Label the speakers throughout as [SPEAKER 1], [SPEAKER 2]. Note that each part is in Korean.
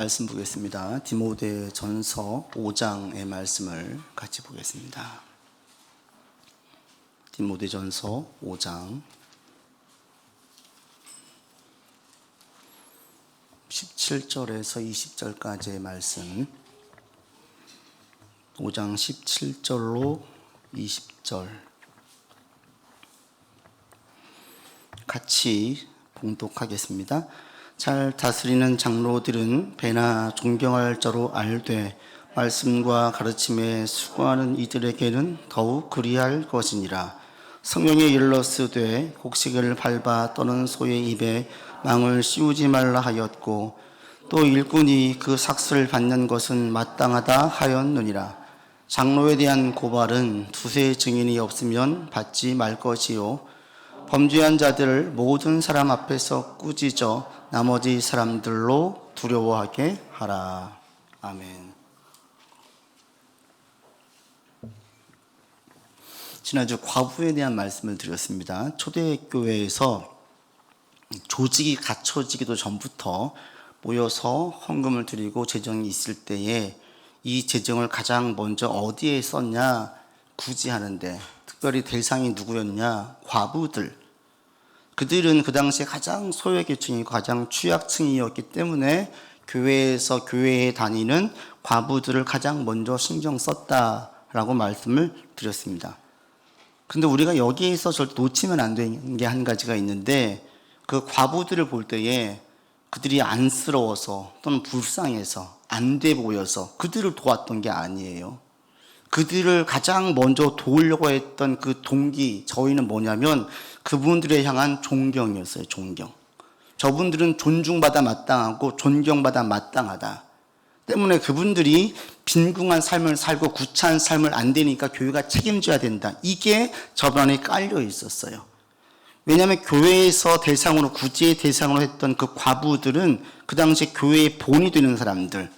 [SPEAKER 1] 말씀 보겠습니다. 디모데전서 5장의 말씀을 같이 보겠습니다. 디모데전서 5장 17절에서 20절까지의 말씀, 5장 17절로 20절 같이 봉독하겠습니다. 잘 다스리는 장로들은 배나 존경할 자로 알되 말씀과 가르침에 수고하는 이들에게는 더욱 그리할 것이니라. 성경에 일러스되 곡식을 밟아 떠는 소의 입에 망을 씌우지 말라 하였고 또 일꾼이 그 삭슬을 받는 것은 마땅하다 하였느니라. 장로에 대한 고발은 두세 증인이 없으면 받지 말 것이요 범죄한 자들을 모든 사람 앞에서 꾸짖어 나머지 사람들로 두려워하게 하라. 아멘. 지난주 과부에 대한 말씀을 드렸습니다. 초대교회에서 조직이 갖춰지기도 전부터 모여서 헌금을 드리고 재정이 있을 때에 이 재정을 가장 먼저 어디에 썼냐 구제하는데, 특별히 대상이 누구였냐? 과부들. 그들은 그 당시에 가장 소외계층이고 가장 취약층이었기 때문에 교회에서 교회에 다니는 과부들을 가장 먼저 신경 썼다라고 말씀을 드렸습니다. 근데 우리가 여기에서 절대 놓치면 안 되는 게 한 가지가 있는데, 그 과부들을 볼 때에 그들이 안쓰러워서 또는 불쌍해서 안 돼 보여서 그들을 도왔던 게 아니에요. 그들을 가장 먼저 도우려고 했던 그 동기, 저희는 뭐냐면 그분들에 향한 존경이었어요. 존경. 저분들은 존중받아 마땅하고 존경받아 마땅하다 때문에 그분들이 빈궁한 삶을 살고 구차한 삶을 안 되니까 교회가 책임져야 된다. 이게 저변에 깔려 있었어요. 왜냐하면 교회에서 대상으로, 구제의 대상으로 했던 그 과부들은 그 당시에 교회의 본이 되는 사람들,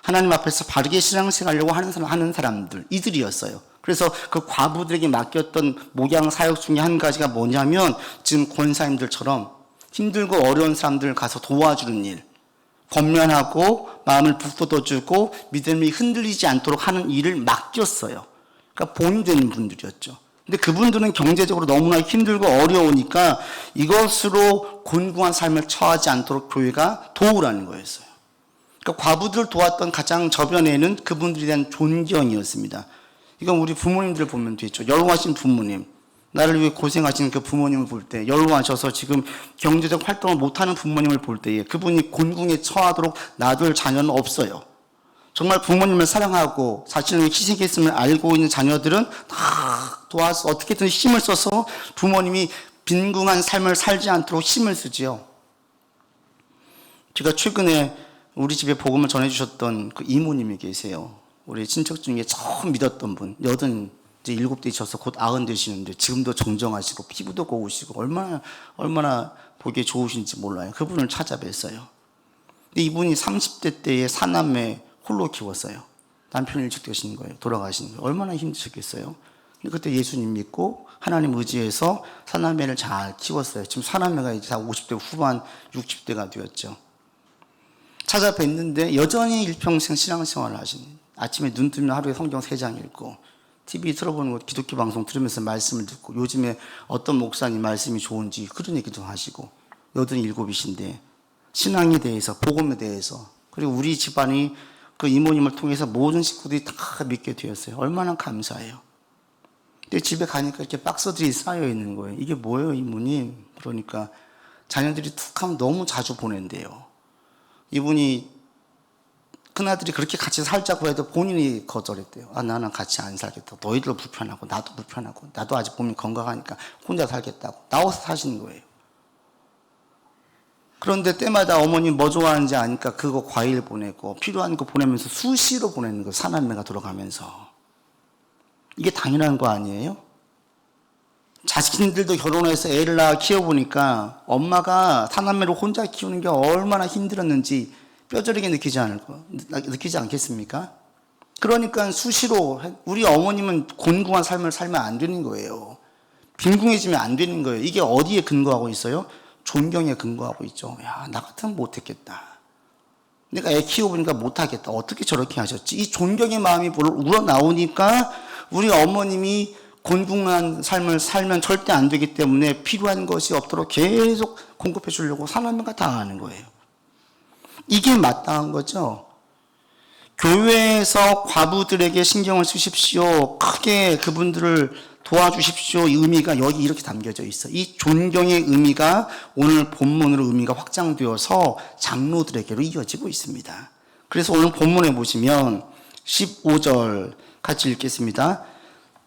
[SPEAKER 1] 하나님 앞에서 바르게 신앙생활하려고 하는 사람들, 이들이었어요. 그래서 그 과부들에게 맡겼던 목양 사역 중에 한 가지가 뭐냐면, 지금 권사님들처럼 힘들고 어려운 사람들을 가서 도와주는 일, 권면하고 마음을 북돋아주고 믿음이 흔들리지 않도록 하는 일을 맡겼어요. 그러니까 본이 되는 분들이었죠. 근데 그분들은 경제적으로 너무나 힘들고 어려우니까 이것으로 곤궁한 삶을 처하지 않도록 교회가 도우라는 거였어요. 그러니까 과부들을 도왔던 가장 저변에는 그분들에 대한 존경이었습니다. 이건 우리 부모님들 보면 되죠. 연로하신 부모님, 나를 위해 고생하시는 그 부모님을 볼 때, 연로하셔서 지금 경제적 활동을 못하는 부모님을 볼 때에 그분이 곤궁에 처하도록 놔둘 자녀는 없어요. 정말 부모님을 사랑하고 자신을 희생했음을 알고 있는 자녀들은 다 도와서 어떻게든 힘을 써서 부모님이 빈궁한 삶을 살지 않도록 힘을 쓰지요. 제가 최근에 우리 집에 복음을 전해주셨던 그 이모님이 계세요. 우리 친척 중에 처음 믿었던 분, 87되셔서 곧 90 되시는데 지금도 정정하시고 피부도 고우시고 얼마나 보기에 좋으신지 몰라요. 그분을 찾아뵀어요. 근데 이분이 30대 때에 사남매 홀로 키웠어요. 남편이 일찍 되신 거예요. 돌아가신 거예요. 얼마나 힘드셨겠어요. 근데 그때 예수님 믿고 하나님 의지해서 사남매를 잘 키웠어요. 지금 사남매가 이제 다 50대 후반, 60대가 되었죠. 찾아뵀는데 여전히 일평생 신앙생활을 하시는, 아침에 눈 뜨면 하루에 성경 3장 읽고 TV 틀어보는 거, 기독교 방송 들으면서 말씀을 듣고, 요즘에 어떤 목사님 말씀이 좋은지 그런 얘기도 하시고, 87이신데 신앙에 대해서, 복음에 대해서, 그리고 우리 집안이 그 이모님을 통해서 모든 식구들이 다 믿게 되었어요. 얼마나 감사해요. 근데 집에 가니까 이렇게 박스들이 쌓여 있는 거예요. 이게 뭐예요, 이모님? 그러니까 자녀들이 툭 하면 너무 자주 보낸대요. 이분이 큰아들이 그렇게 같이 살자고 해도 본인이 거절했대요. 나는 같이 안 살겠다. 너희들도 불편하고 나도 불편하고 나도 아직 몸이 건강하니까 혼자 살겠다고 나와서 사시는 거예요. 그런데 때마다 어머니 뭐 좋아하는지 아니까 그거 과일 보내고 필요한 거 보내면서 수시로 보내는 거, 사남매가 돌아가면서. 이게 당연한 거 아니에요? 자신들도 결혼해서 애를 낳아 키워보니까 엄마가 사남매를 혼자 키우는 게 얼마나 힘들었는지 뼈저리게 느끼지 않겠습니까? 그러니까 수시로, 우리 어머님은 곤궁한 삶을 살면 안 되는 거예요. 빈궁해지면 안 되는 거예요. 이게 어디에 근거하고 있어요? 존경에 근거하고 있죠. 야, 나 같으면 못했겠다. 내가 애 키워보니까 못하겠다. 어떻게 저렇게 하셨지? 이 존경의 마음이 우러나오니까 우리 어머님이 곤궁한 삶을 살면 절대 안 되기 때문에 필요한 것이 없도록 계속 공급해 주려고 사람마다 다 하는 거예요. 이게 마땅한 거죠. 교회에서 과부들에게 신경을 쓰십시오. 크게 그분들을 도와주십시오. 이 의미가 여기 이렇게 담겨져 있어. 이 존경의 의미가 오늘 본문으로 의미가 확장되어서 장로들에게로 이어지고 있습니다. 그래서 오늘 본문에 보시면 15절 같이 읽겠습니다.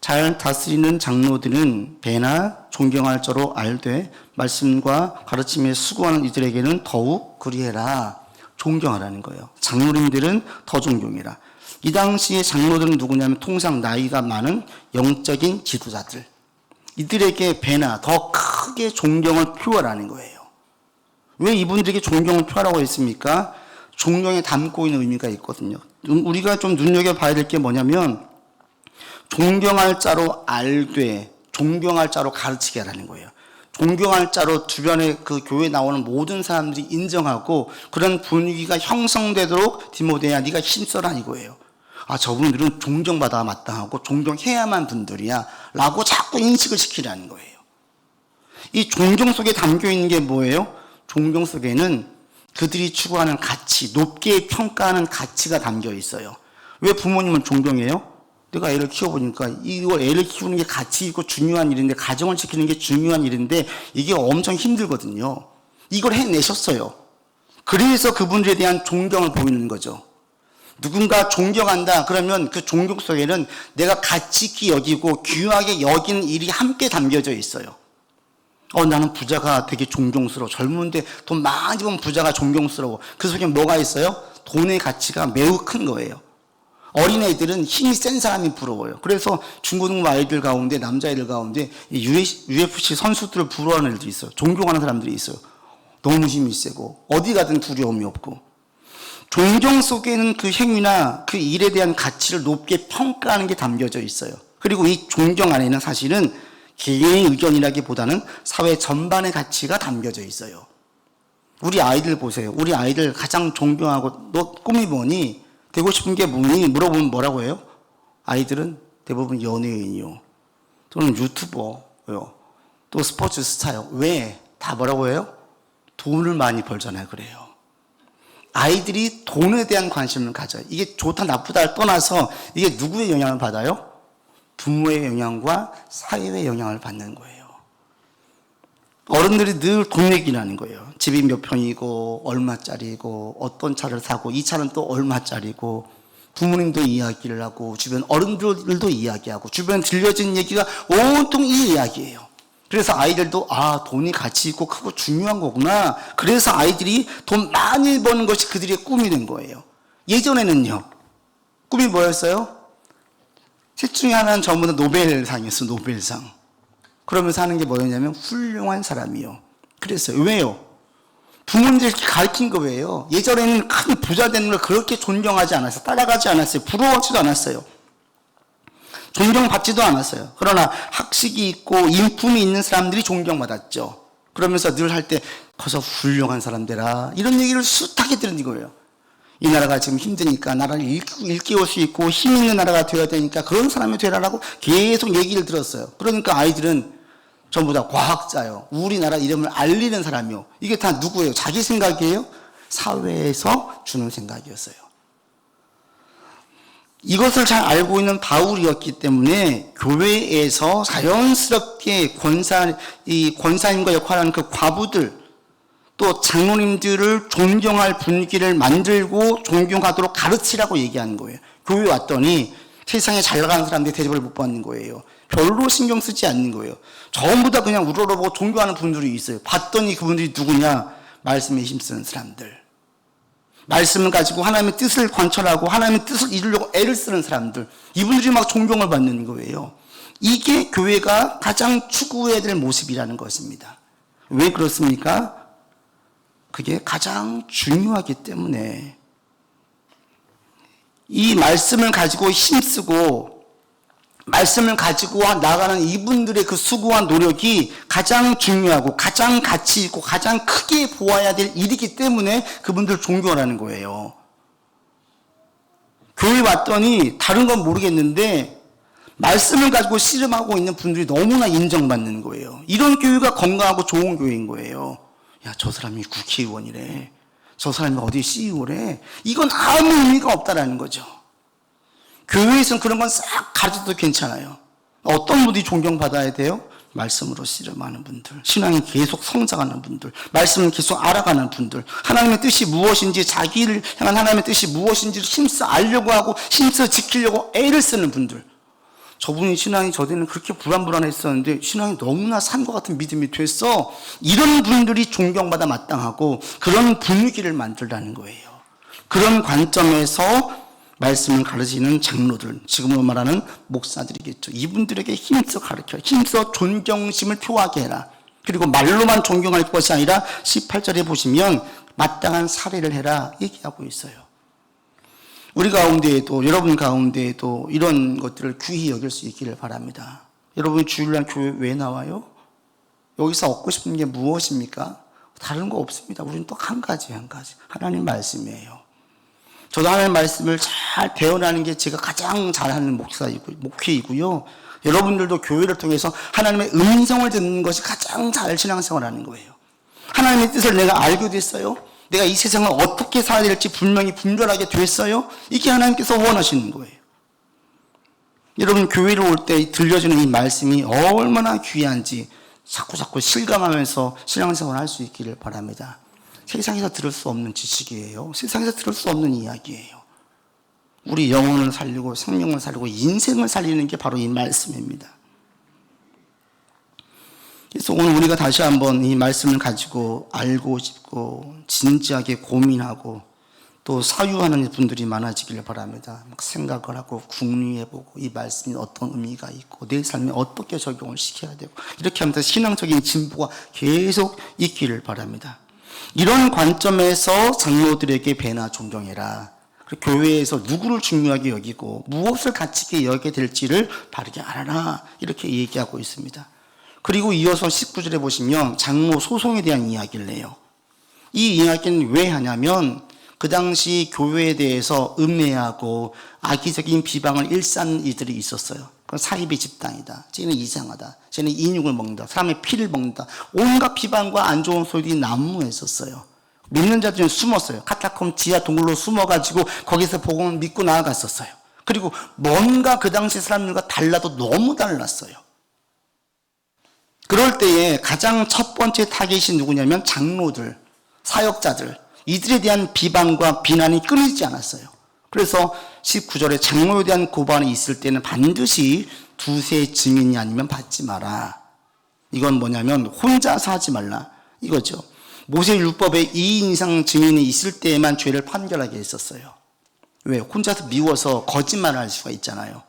[SPEAKER 1] 잘 다스리는 장로들은 배나 존경할 자로 알되 말씀과 가르침에 수고하는 이들에게는 더욱 그리해라. 존경하라는 거예요. 장로님들은 더 존경해라. 이 당시에 장로들은 누구냐면 통상 나이가 많은 영적인 지도자들. 이들에게 배나 더 크게 존경을 표하라는 거예요. 왜 이분들에게 존경을 표하라고 했습니까? 존경에 담고 있는 의미가 있거든요. 우리가 좀 눈여겨봐야 될 게 뭐냐면 존경할 자로 알되 존경할 자로 가르치게 하라는 거예요. 존경할 자로 주변에 그 교회에 나오는 모든 사람들이 인정하고 그런 분위기가 형성되도록 디모데야 네가 힘써라 이거예요. 아, 저분들은 존경받아 마땅하고 존경해야만 분들이야 라고 자꾸 인식을 시키라는 거예요. 이 존경 속에 담겨 있는 게 뭐예요? 존경 속에는 그들이 추구하는 가치, 높게 평가하는 가치가 담겨 있어요. 왜 부모님을 존경해요? 내가 애를 키워보니까 이거 애를 키우는 게 가치 있고 중요한 일인데, 가정을 지키는 게 중요한 일인데 이게 엄청 힘들거든요. 이걸 해내셨어요. 그래서 그분들에 대한 존경을 보이는 거죠. 누군가 존경한다 그러면 그 존경 속에는 내가 가치 있게 여기고 귀하게 여기는 일이 함께 담겨져 있어요. 나는 부자가 되게 존경스러워. 젊은데 돈 많이 번 부자가 존경스러워. 그 속에 뭐가 있어요? 돈의 가치가 매우 큰 거예요. 어린애들은 힘이 센 사람이 부러워요. 그래서 중고등부 아이들 가운데, 남자애들 가운데 UFC 선수들을 부러워하는 애들이 있어요. 존경하는 사람들이 있어요. 너무 힘이 세고 어디 가든 두려움이 없고. 존경 속에는 그 행위나 그 일에 대한 가치를 높게 평가하는 게 담겨져 있어요. 그리고 이 존경 안에는 사실은 개인의 의견이라기보다는 사회 전반의 가치가 담겨져 있어요. 우리 아이들 보세요. 우리 아이들 가장 존경하고 너 꿈이 뭐니? 되고 싶은 게 뭐니? 물어보면 뭐라고 해요? 아이들은 대부분 연예인이요. 또는 유튜버요. 또 스포츠 스타요. 왜? 다 뭐라고 해요? 돈을 많이 벌잖아요. 그래요. 아이들이 돈에 대한 관심을 가져요. 이게 좋다 나쁘다를 떠나서 이게 누구의 영향을 받아요? 부모의 영향과 사회의 영향을 받는 거예요. 어른들이 늘 돈 얘기라는 거예요. 집이 몇 평이고 얼마짜리고 어떤 차를 사고 이 차는 또 얼마짜리고, 부모님도 이야기를 하고 주변 어른들도 이야기하고 주변에 들려진 얘기가 온통 이 이야기예요. 그래서 아이들도 돈이 가치 있고 크고 중요한 거구나. 그래서 아이들이 돈 많이 버는 것이 그들의 꿈이 된 거예요. 예전에는요, 꿈이 뭐였어요? 셋 중에 하나는 전부 다 노벨상이었어요. 노벨상. 그러면서 하는 게 뭐였냐면 훌륭한 사람이요. 그랬어요. 왜요? 부모님들이 가르친 거예요. 예전에는 큰 부자 되는 걸 그렇게 존경하지 않았어요. 따라가지 않았어요. 부러워하지도 않았어요. 존경받지도 않았어요. 그러나 학식이 있고 인품이 있는 사람들이 존경받았죠. 그러면서 늘 할 때 커서 훌륭한 사람 되라 이런 얘기를 숱하게 들은 거예요. 이 나라가 지금 힘드니까 나라를 일깨울 수 있고 힘 있는 나라가 되어야 되니까 그런 사람이 되라라고 계속 얘기를 들었어요. 그러니까 아이들은 전부 다 과학자요. 우리나라 이름을 알리는 사람이요. 이게 다 누구예요? 자기 생각이에요? 사회에서 주는 생각이었어요. 이것을 잘 알고 있는 바울이었기 때문에 교회에서 자연스럽게 권사님과 역할하는 그 과부들, 또 장로님들을 존경할 분위기를 만들고 존경하도록 가르치라고 얘기하는 거예요. 교회 왔더니 세상에 잘 나가는 사람들이 대접을 못 받는 거예요. 별로 신경 쓰지 않는 거예요. 전부 다 그냥 우러러보고 존경하는 분들이 있어요. 봤더니 그분들이 누구냐? 말씀에 힘쓰는 사람들. 말씀을 가지고 하나님의 뜻을 관철하고 하나님의 뜻을 이루려고 애를 쓰는 사람들. 이분들이 막 존경을 받는 거예요. 이게 교회가 가장 추구해야 될 모습이라는 것입니다. 왜 그렇습니까? 그게 가장 중요하기 때문에. 이 말씀을 가지고 힘쓰고 말씀을 가지고 나가는 이분들의 그 수고한 노력이 가장 중요하고 가장 가치 있고 가장 크게 보아야 될 일이기 때문에 그분들 존경하라는 거예요. 교회 왔더니 다른 건 모르겠는데 말씀을 가지고 씨름하고 있는 분들이 너무나 인정받는 거예요. 이런 교회가 건강하고 좋은 교회인 거예요. 야, 저 사람이 국회의원이래. 저 사람이 어디 CEO래. 이건 아무 의미가 없다라는 거죠. 교회에서는 그런 건 싹 가르쳐도 괜찮아요. 어떤 분들이 존경받아야 돼요? 말씀으로 씨름하는 분들, 신앙이 계속 성장하는 분들, 말씀을 계속 알아가는 분들, 하나님의 뜻이 무엇인지, 자기를 향한 하나님의 뜻이 무엇인지를 힘써 알려고 하고 힘써 지키려고 애를 쓰는 분들. 저분이 신앙이 저때는 그렇게 불안불안했었는데 신앙이 너무나 산것 같은 믿음이 됐어. 이런 분들이 존경받아 마땅하고 그런 분위기를 만들라는 거예요. 그런 관점에서 말씀을 가르치는 장로들, 지금으로 말하는 목사들이겠죠. 이분들에게 힘써 가르쳐, 힘써 존경심을 표하게 해라. 그리고 말로만 존경할 것이 아니라 18절에 보시면 마땅한 사례를 해라 얘기하고 있어요. 우리 가운데에도, 여러분 가운데에도 이런 것들을 귀히 여길 수 있기를 바랍니다. 여러분 주일날 교회 왜 나와요? 여기서 얻고 싶은 게 무엇입니까? 다른 거 없습니다. 우리는 또 한 가지. 하나님 말씀이에요. 저도 하나님 말씀을 잘 배워나는 게 제가 가장 잘하는 목회이고요. 여러분들도 교회를 통해서 하나님의 음성을 듣는 것이 가장 잘 신앙생활하는 거예요. 하나님의 뜻을 내가 알게 됐어요. 내가 이 세상을 어떻게 살아야 될지 분명히 분별하게 됐어요. 이게 하나님께서 원하시는 거예요. 여러분 교회로 올 때 들려주는 이 말씀이 얼마나 귀한지 자꾸 실감하면서 신앙생활을 할 수 있기를 바랍니다. 세상에서 들을 수 없는 지식이에요. 세상에서 들을 수 없는 이야기예요. 우리 영혼을 살리고 생명을 살리고 인생을 살리는 게 바로 이 말씀입니다. 그래서 오늘 우리가 다시 한번 이 말씀을 가지고 알고 싶고 진지하게 고민하고 또 사유하는 분들이 많아지기를 바랍니다. 생각을 하고 궁리해보고 이 말씀이 어떤 의미가 있고 내 삶에 어떻게 적용을 시켜야 되고 이렇게 하면서 신앙적인 진보가 계속 있기를 바랍니다. 이런 관점에서 장로들에게 배나 존경해라. 교회에서 누구를 중요하게 여기고 무엇을 가치 있게 여기게 될지를 바르게 알아라. 이렇게 얘기하고 있습니다. 그리고 이어서 19절에 보시면 장로 소송에 대한 이야기를 해요. 이 이야기는 왜 하냐면 그 당시 교회에 대해서 음해하고 악의적인 비방을 일삼는 이들이 있었어요. 그건 사이비 집단이다. 쟤는 이상하다. 쟤는 인육을 먹는다. 사람의 피를 먹는다. 온갖 비방과 안 좋은 소리들이 난무했었어요. 믿는 자들은 숨었어요. 카타콤 지하 동굴로 숨어가지고 거기서 복음을 믿고 나아갔었어요. 그리고 뭔가 그 당시 사람들과 달라도 너무 달랐어요. 그럴 때에 가장 첫 번째 타겟이 누구냐면 장로들, 사역자들, 이들에 대한 비방과 비난이 끊이지 않았어요. 그래서 19절에 장로에 대한 고발이 있을 때는 반드시 두세 증인이 아니면 받지 마라. 이건 뭐냐면 혼자서 하지 말라 이거죠. 모세 율법에 2인 이상 증인이 있을 때에만 죄를 판결하게 했었어요. 왜? 혼자서 미워서 거짓말을 할 수가 있잖아요.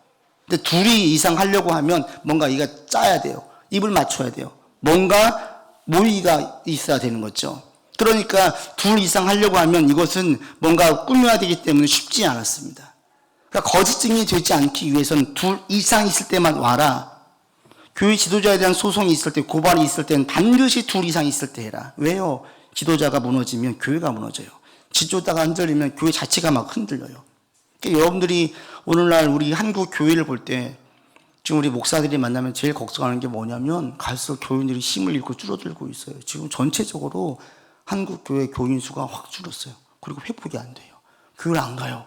[SPEAKER 1] 근데 둘이 이상 하려고 하면 뭔가 이가 짜야 돼요. 입을 맞춰야 돼요. 뭔가 모의가 있어야 되는 거죠. 그러니까 둘 이상 하려고 하면 이것은 뭔가 꾸며야 되기 때문에 쉽지 않았습니다. 그러니까 거짓 증인이 되지 않기 위해서는 둘 이상 있을 때만 와라. 교회 지도자에 대한 소송이 있을 때, 고발이 있을 때는 반드시 둘 이상 있을 때 해라. 왜요? 지도자가 무너지면 교회가 무너져요. 지도자가 흔들리면 교회 자체가 막 흔들려요. 그러니까 여러분들이 오늘날 우리 한국 교회를 볼 때 지금 우리 목사들이 만나면 제일 걱정하는 게 뭐냐면 갈수록 교인들이 힘을 잃고 줄어들고 있어요. 지금 전체적으로 한국 교회 교인 수가 확 줄었어요. 그리고 회복이 안 돼요. 교회를 안 가요.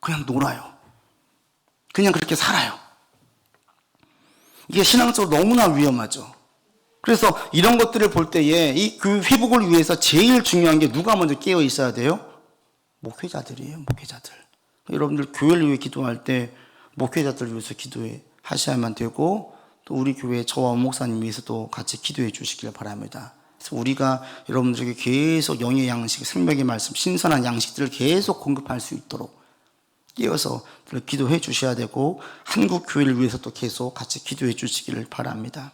[SPEAKER 1] 그냥 놀아요. 그냥 그렇게 살아요. 이게 신앙적으로 너무나 위험하죠. 그래서 이런 것들을 볼 때에 이 교회 회복을 위해서 제일 중요한 게 누가 먼저 깨어 있어야 돼요? 목회자들이에요. 목회자들. 여러분들 교회를 위해 기도할 때 목회자들을 위해서 기도해 하셔야만 되고 또 우리 교회 저와 목사님 위해서도 같이 기도해 주시길 바랍니다. 그래서 우리가 여러분들에게 계속 영의 양식, 생명의 말씀, 신선한 양식들을 계속 공급할 수 있도록 깨어서 기도해 주셔야 되고 한국 교회를 위해서도 계속 같이 기도해 주시기를 바랍니다.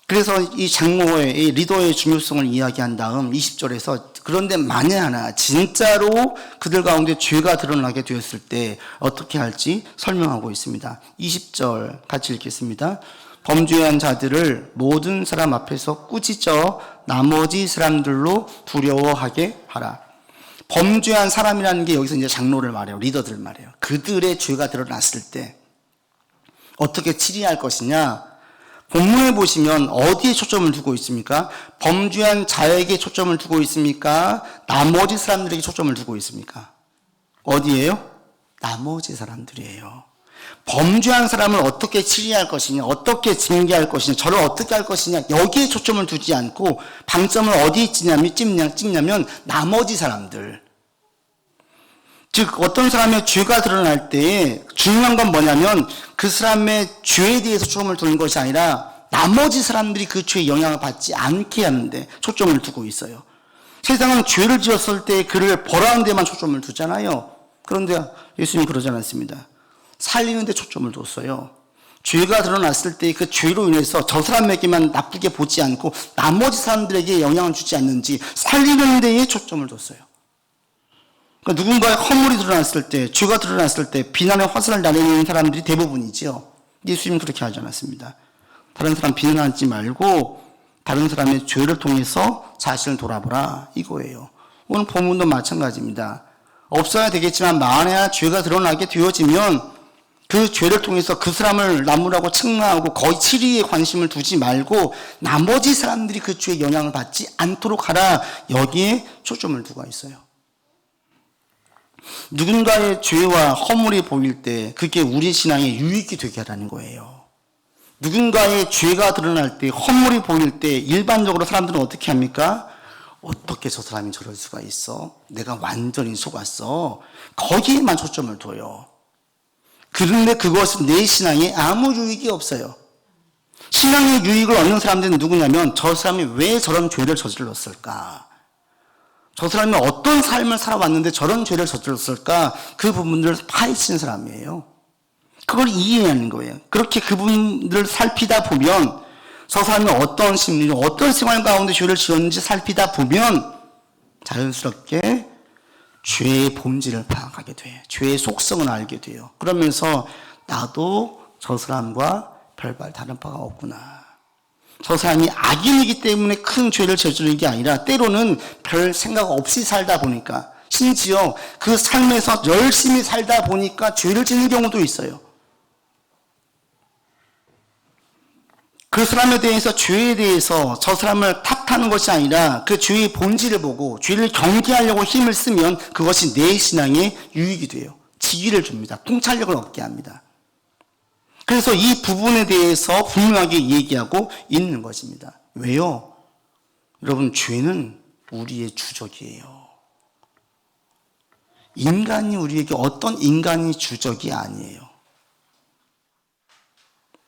[SPEAKER 1] 그래서 이 장로의 이 리더의 중요성을 이야기한 다음 20절에서 그런데 만에 하나 진짜로 그들 가운데 죄가 드러나게 되었을 때 어떻게 할지 설명하고 있습니다. 20절 같이 읽겠습니다. 범죄한 자들을 모든 사람 앞에서 꾸짖어 나머지 사람들로 두려워하게 하라. 범죄한 사람이라는 게 여기서 이제 장로를 말해요. 리더들을 말해요. 그들의 죄가 드러났을 때 어떻게 치리할 것이냐. 본문에 보시면 어디에 초점을 두고 있습니까? 범죄한 자에게 초점을 두고 있습니까? 나머지 사람들에게 초점을 두고 있습니까? 어디예요? 나머지 사람들이에요. 범죄한 사람을 어떻게 치리할 것이냐, 어떻게 징계할 것이냐, 저를 어떻게 할 것이냐, 여기에 초점을 두지 않고 방점을 어디에 찍냐면 나머지 사람들. 즉 어떤 사람의 죄가 드러날 때 중요한 건 뭐냐면 그 사람의 죄에 대해서 초점을 두는 것이 아니라 나머지 사람들이 그 죄에 영향을 받지 않게 하는데 초점을 두고 있어요. 세상은 죄를 지었을 때 그를 벌하는 데만 초점을 두잖아요. 그런데 예수님은 그러지 않았습니다. 살리는 데 초점을 뒀어요. 죄가 드러났을 때 그 죄로 인해서 저 사람에게만 나쁘게 보지 않고 나머지 사람들에게 영향을 주지 않는지 살리는 데에 초점을 뒀어요. 그러니까 누군가의 허물이 드러났을 때, 죄가 드러났을 때 비난의 화살을 날리는 사람들이 대부분이지요. 예수님은 그렇게 하지 않았습니다. 다른 사람 비난하지 말고 다른 사람의 죄를 통해서 자신을 돌아보라 이거예요. 오늘 본문도 마찬가지입니다. 없어야 되겠지만 만약 죄가 드러나게 되어지면 그 죄를 통해서 그 사람을 나무라고 책망하고 거의 치리에 관심을 두지 말고 나머지 사람들이 그 죄에 영향을 받지 않도록 하라. 여기에 초점을 두고 있어요. 누군가의 죄와 허물이 보일 때 그게 우리 신앙에 유익이 되게 하라는 거예요. 누군가의 죄가 드러날 때, 허물이 보일 때 일반적으로 사람들은 어떻게 합니까? 어떻게 저 사람이 저럴 수가 있어? 내가 완전히 속았어. 거기에만 초점을 둬요. 그런데 그것은 내 신앙에 아무 유익이 없어요. 신앙의 유익을 얻는 사람들은 누구냐면 저 사람이 왜 저런 죄를 저질렀을까? 저 사람이 어떤 삶을 살아왔는데 저런 죄를 저질렀을까? 그 부분들을 파헤치는 사람이에요. 그걸 이해하는 거예요. 그렇게 그분들을 살피다 보면 저 사람이 어떤 심리로 어떤 생활 가운데 죄를 지었는지 살피다 보면 자연스럽게 죄의 본질을 파악하게 돼요. 죄의 속성을 알게 돼요. 그러면서 나도 저 사람과 별반 다른 바가 없구나. 저 사람이 악인이기 때문에 큰 죄를 저지르는 게 아니라 때로는 별 생각 없이 살다 보니까 심지어 그 삶에서 열심히 살다 보니까 죄를 짓는 경우도 있어요. 그 사람에 대해서 죄에 대해서 저 사람을 탓하는 것이 아니라 그 죄의 본질을 보고 죄를 경계하려고 힘을 쓰면 그것이 내 신앙에 유익이 돼요. 지위를 줍니다. 통찰력을 얻게 합니다. 그래서 이 부분에 대해서 분명하게 얘기하고 있는 것입니다. 왜요? 여러분, 죄는 우리의 주적이에요. 인간이 우리에게 어떤 인간이 주적이 아니에요.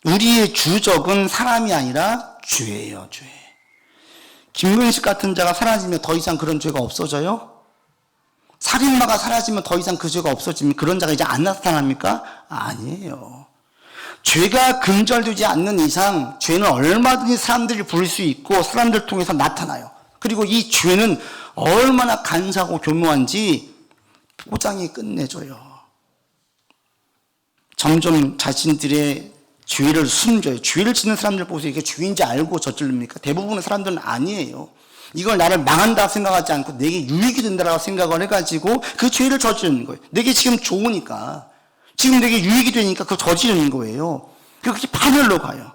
[SPEAKER 1] 우리의 주적은 사람이 아니라 죄예요, 죄. 김근식 같은 자가 사라지면 더 이상 그런 죄가 없어져요? 살인마가 사라지면 더 이상 그 죄가 없어지면 그런 자가 이제 안 나타납니까? 아니에요. 죄가 근절되지 않는 이상 죄는 얼마든지 사람들이 부를 수 있고 사람들 통해서 나타나요. 그리고 이 죄는 얼마나 간사하고 교묘한지 포장이 끝내줘요. 점점 자신들의 죄를 숨겨요. 죄를 짓는 사람들 보세요. 이게 죄인지 알고 저지릅니까? 대부분의 사람들은 아니에요. 이걸 나를 망한다 생각하지 않고 내게 유익이 된다라고 생각을 해가지고 그 죄를 저지르는 거예요. 내게 지금 좋으니까, 지금 내게 유익이 되니까 그걸 저지르는 거예요. 그렇게 파멸로 가요.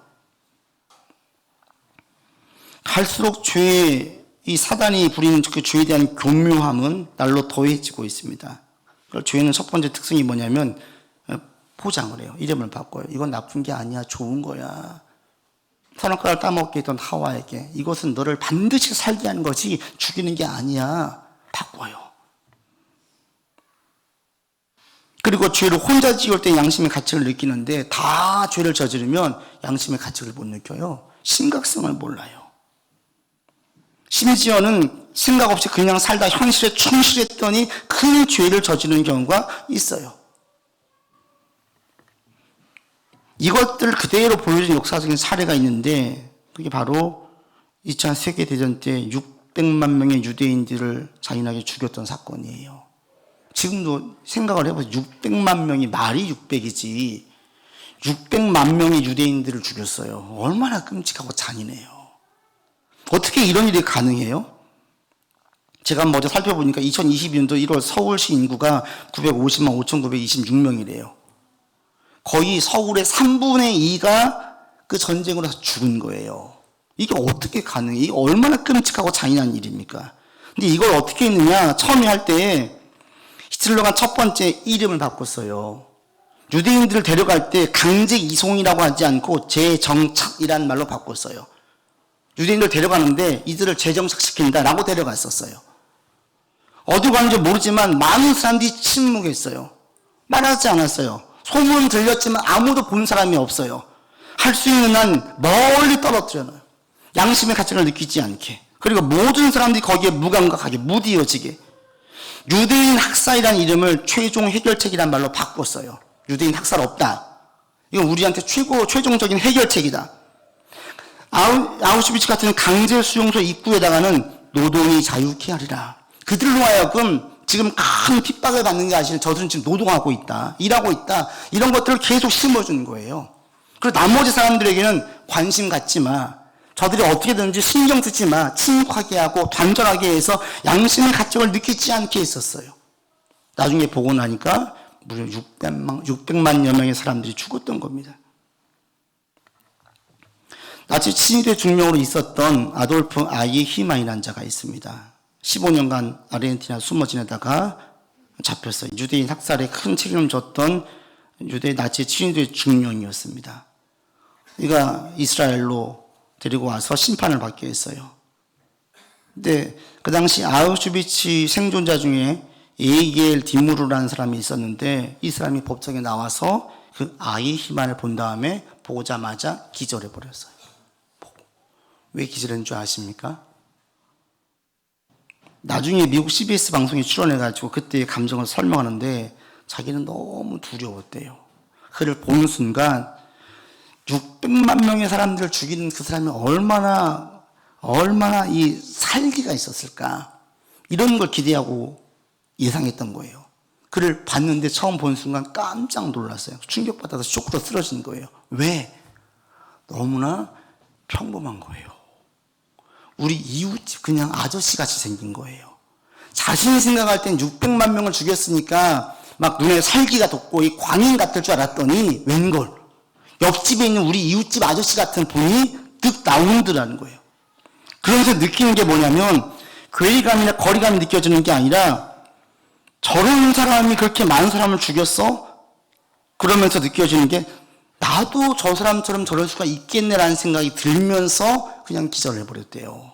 [SPEAKER 1] 갈수록 이 사단이 부리는 그 죄에 대한 교묘함은 날로 더해지고 있습니다. 죄는 첫 번째 특성이 뭐냐면 포장을 해요. 이름을 바꿔요. 이건 나쁜 게 아니야. 좋은 거야. 선악과를 따먹게 했던 하와에게 이것은 너를 반드시 살게 하는 거지 죽이는 게 아니야. 바꿔요. 그리고 죄를 혼자 지을 때 양심의 가책을 느끼는데 다 죄를 저지르면 양심의 가책을 못 느껴요. 심각성을 몰라요. 심지어는 생각 없이 그냥 살다 현실에 충실했더니 큰 죄를 저지르는 경우가 있어요. 이것들을 그대로 보여준 역사적인 사례가 있는데 그게 바로 2차 세계대전 때 600만 명의 유대인들을 잔인하게 죽였던 사건이에요. 지금도 생각을 해보세요. 600만 명이 말이 600이지 600만 명의 유대인들을 죽였어요. 얼마나 끔찍하고 잔인해요. 어떻게 이런 일이 가능해요? 제가 한번 어제 살펴보니까 2022년도 1월 서울시 인구가 950만 5,926명이래요. 거의 서울의 3분의 2가 그 전쟁으로 죽은 거예요. 이게 어떻게 가능해? 이게 얼마나 끔찍하고 잔인한 일입니까? 근데 이걸 어떻게 했느냐? 처음에 할 때 히틀러가 첫 번째 이름을 바꿨어요. 유대인들을 데려갈 때 강제 이송이라고 하지 않고 재정착이라는 말로 바꿨어요. 유대인들 데려가는데 이들을 재정착시킨다라고 데려갔었어요. 어디 가는지 모르지만 많은 사람들이 침묵했어요. 말하지 않았어요. 소문 들렸지만 아무도 본 사람이 없어요. 할 수 있는 한 멀리 떨어뜨려놔요. 양심의 가책을 느끼지 않게. 그리고 모든 사람들이 거기에 무감각하게 무디어지게. 유대인 학살이라는 이름을 최종 해결책이란 말로 바꿨어요. 유대인 학살 없다. 이건 우리한테 최종적인 해결책이다. 아우슈비츠 같은 강제 수용소 입구에다가는 노동이 자유케 하리라. 그들로 하여금 지금 큰 핍박을 받는 게 아니라 저들은 지금 노동하고 있다. 일하고 있다. 이런 것들을 계속 심어주는 거예요. 그리고 나머지 사람들에게는 관심 갖지 마. 저들이 어떻게든지 신경 쓰지 마. 침묵하게 하고 단절하게 해서 양심의 가책을 느끼지 않게 했었어요. 나중에 보고 나니까 무려 600만여 명의 사람들이 죽었던 겁니다. 나치 친위대 중령으로 있었던 아돌프 아이히만이라는 자가 있습니다. 15년간 아르헨티나 숨어 지내다가 잡혔어요. 유대인 학살에 큰 책임을 졌던 유대 나치 친위대 중령이었습니다. 그가 이스라엘로 데리고 와서 심판을 받게 했어요. 근데 그 당시 아우슈비츠 생존자 중에 에이겔 디무르라는 사람이 있었는데 이 사람이 법정에 나와서 그 아이히만을 본 다음에 보자마자 기절해 버렸어요. 왜 기절한 줄 아십니까? 나중에 미국 CBS 방송에 출연해가지고 그때의 감정을 설명하는데 자기는 너무 두려웠대요. 그를 보는 순간 600만 명의 사람들을 죽이는 그 사람이 얼마나 이 살기가 있었을까. 이런 걸 기대하고 예상했던 거예요. 그를 봤는데 처음 본 순간 깜짝 놀랐어요. 충격받아서 쇼크로 쓰러진 거예요. 왜? 너무나 평범한 거예요. 우리 이웃집 그냥 아저씨같이 생긴 거예요. 자신이 생각할 땐 600만 명을 죽였으니까 막 눈에 살기가 돋고 이 광인 같을 줄 알았더니 웬걸 옆집에 있는 우리 이웃집 아저씨 같은 분이 득 나오더라는 거예요. 그러면서 느끼는 게 뭐냐면 괴리감이나 거리감이 느껴지는 게 아니라 저런 사람이 그렇게 많은 사람을 죽였어? 그러면서 느껴지는 게 나도 저 사람처럼 저럴 수가 있겠네라는 생각이 들면서 그냥 기절해버렸대요.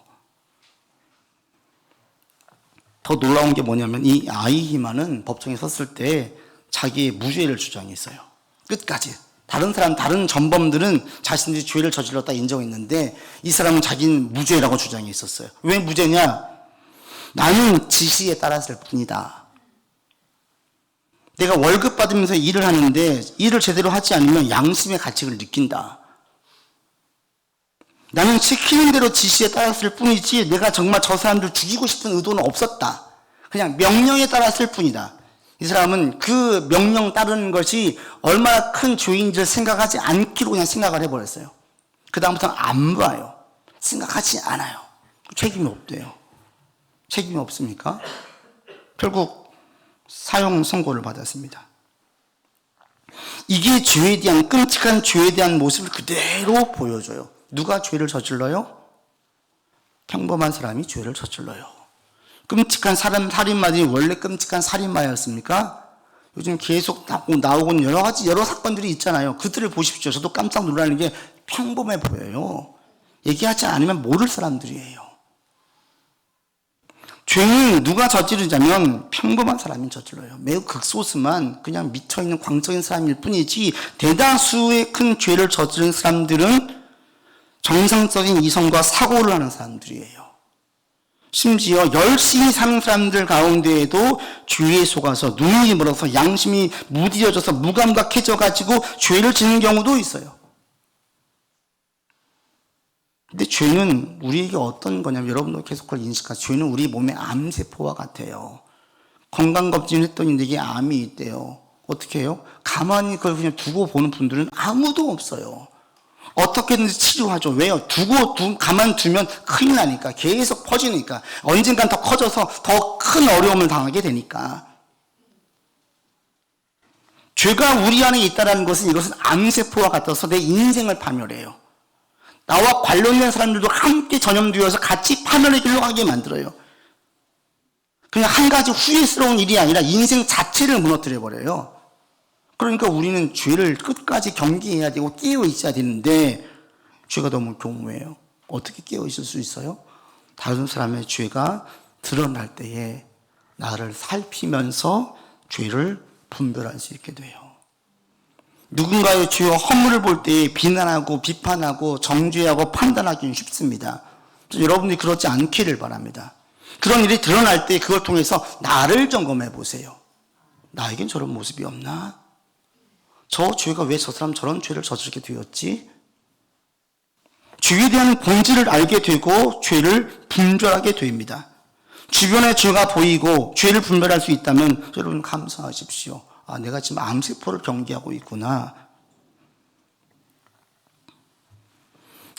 [SPEAKER 1] 더 놀라운 게 뭐냐면 이 아이히만은 법정에 섰을 때 자기의 무죄를 주장했어요. 끝까지. 다른 전범들은 자신들이 죄를 저질렀다 인정했는데 이 사람은 자기는 무죄라고 주장했었어요. 왜 무죄냐? 나는 지시에 따랐을 뿐이다. 내가 월급 받으면서 일을 하는데 일을 제대로 하지 않으면 양심의 가책을 느낀다. 나는 시키는 대로 지시에 따랐을 뿐이지 내가 정말 저 사람들 죽이고 싶은 의도는 없었다. 그냥 명령에 따랐을 뿐이다. 이 사람은 그 명령 따르는 것이 얼마나 큰 죄인지를 생각하지 않기로 그냥 생각을 해버렸어요. 그 다음부터는 안 봐요. 생각하지 않아요. 책임이 없대요. 책임이 없습니까? 결국 사형 선고를 받았습니다. 이게 죄에 대한 끔찍한 죄에 대한 모습을 그대로 보여줘요. 누가 죄를 저질러요? 평범한 사람이 죄를 저질러요. 끔찍한 살인마들이 원래 끔찍한 살인마였습니까? 요즘 계속 나오는 여러 사건들이 있잖아요. 그들을 보십시오. 저도 깜짝 놀라는 게 평범해 보여요. 얘기하지 않으면 모를 사람들이에요. 죄는 누가 저지르자면 평범한 사람이 저질러요. 매우 극소수만 그냥 미쳐있는 광적인 사람일 뿐이지 대다수의 큰 죄를 저지른 사람들은 정상적인 이성과 사고를 하는 사람들이에요. 심지어 열심히 사는 사람들 가운데에도 죄에 속아서 눈이 멀어서 양심이 무디어져서 무감각해져 가지고 죄를 짓는 경우도 있어요. 근데 죄는 우리에게 어떤 거냐면 여러분도 계속 그걸 인식하세요. 죄는 우리 몸의 암세포와 같아요. 건강검진을 했더니 내게 암이 있대요. 어떻게 해요? 가만히 그걸 그냥 두고 보는 분들은 아무도 없어요. 어떻게든지 치료하죠. 왜요? 가만두면 큰일 나니까. 계속 퍼지니까. 언젠간 더 커져서 더 큰 어려움을 당하게 되니까. 죄가 우리 안에 있다는 것은 이것은 암세포와 같아서 내 인생을 파멸해요. 나와 관련된 사람들도 함께 전염되어서 같이 파멸의 길로 가게 만들어요. 그냥 한 가지 후회스러운 일이 아니라 인생 자체를 무너뜨려버려요. 그러니까 우리는 죄를 끝까지 경계해야 되고 깨어 있어야 되는데 죄가 너무 교묘해요. 어떻게 깨어 있을 수 있어요? 다른 사람의 죄가 드러날 때에 나를 살피면서 죄를 분별할 수 있게 돼요. 누군가의 죄와 허물을 볼 때 비난하고 비판하고 정죄하고 판단하기는 쉽습니다. 여러분들이 그렇지 않기를 바랍니다. 그런 일이 드러날 때 그걸 통해서 나를 점검해 보세요. 나에겐 저런 모습이 없나? 저 죄가 왜 저 사람 저런 죄를 저지르게 되었지? 죄에 대한 본질을 알게 되고 죄를 분별하게 됩니다. 주변에 죄가 보이고 죄를 분별할 수 있다면 여러분 감사하십시오. 아, 내가 지금 암세포를 경계하고 있구나.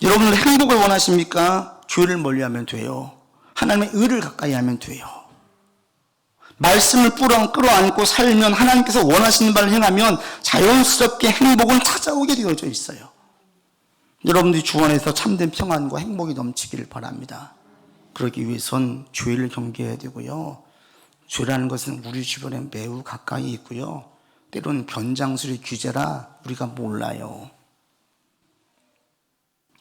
[SPEAKER 1] 여러분들 행복을 원하십니까? 죄를 멀리하면 돼요. 하나님의 의를 가까이 하면 돼요. 말씀을 끌어안고 살면 하나님께서 원하시는 바를 행하면 자연스럽게 행복은 찾아오게 되어져 있어요. 여러분들이 주 안에서 참된 평안과 행복이 넘치기를 바랍니다. 그러기 위해선 죄를 경계해야 되고요. 죄라는 것은 우리 주변에 매우 가까이 있고요. 때로는 변장술의 규제라 우리가 몰라요.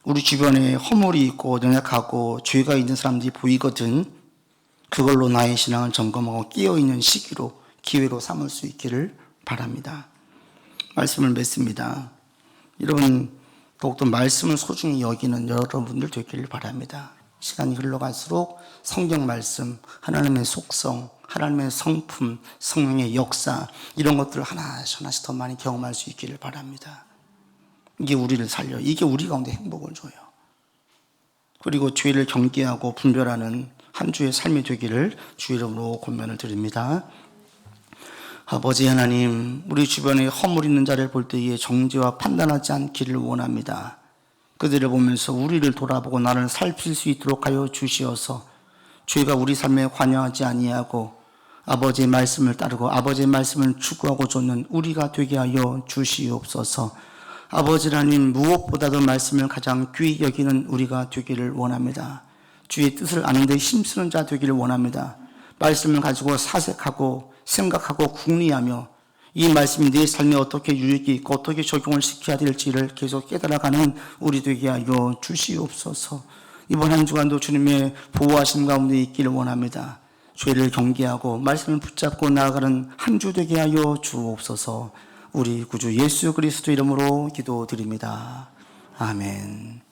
[SPEAKER 1] 우리 주변에 허물이 있고 연약하고 죄가 있는 사람들이 보이거든. 그걸로 나의 신앙을 점검하고 깨어있는 시기로 기회로 삼을 수 있기를 바랍니다. 말씀을 맺습니다. 여러분 더욱더 말씀을 소중히 여기는 여러분들 되기를 바랍니다. 시간이 흘러갈수록 성경 말씀, 하나님의 속성, 하나님의 성품, 성령의 역사 이런 것들을 하나씩 더 많이 경험할 수 있기를 바랍니다. 이게 우리를 살려요. 이게 우리 가운데 행복을 줘요. 그리고 죄를 경계하고 분별하는 한 주의 삶이 되기를 주 이름으로 권면을 드립니다. 아버지 하나님, 우리 주변에 허물 있는 자를 볼 때에 정죄와 판단하지 않기를 원합니다. 그들을 보면서 우리를 돌아보고 나를 살필 수 있도록 하여 주시어서 죄가 우리 삶에 관여하지 아니하고 아버지의 말씀을 따르고 아버지의 말씀을 추구하고 쫓는 우리가 되게 하여 주시옵소서. 아버지 하나님, 무엇보다도 말씀을 가장 귀히 여기는 우리가 되기를 원합니다. 주의 뜻을 아는 데 힘쓰는 자 되기를 원합니다. 말씀을 가지고 사색하고 생각하고 궁리하며 이 말씀이 내 삶에 어떻게 유익이 있고 어떻게 적용을 시켜야 될지를 계속 깨달아가는 우리 되게 하여 주시옵소서. 이번 한 주간도 주님의 보호하심 가운데 있기를 원합니다. 죄를 경계하고 말씀을 붙잡고 나아가는 한 주 되게 하여 주옵소서. 우리 구주 예수 그리스도 이름으로 기도드립니다. 아멘.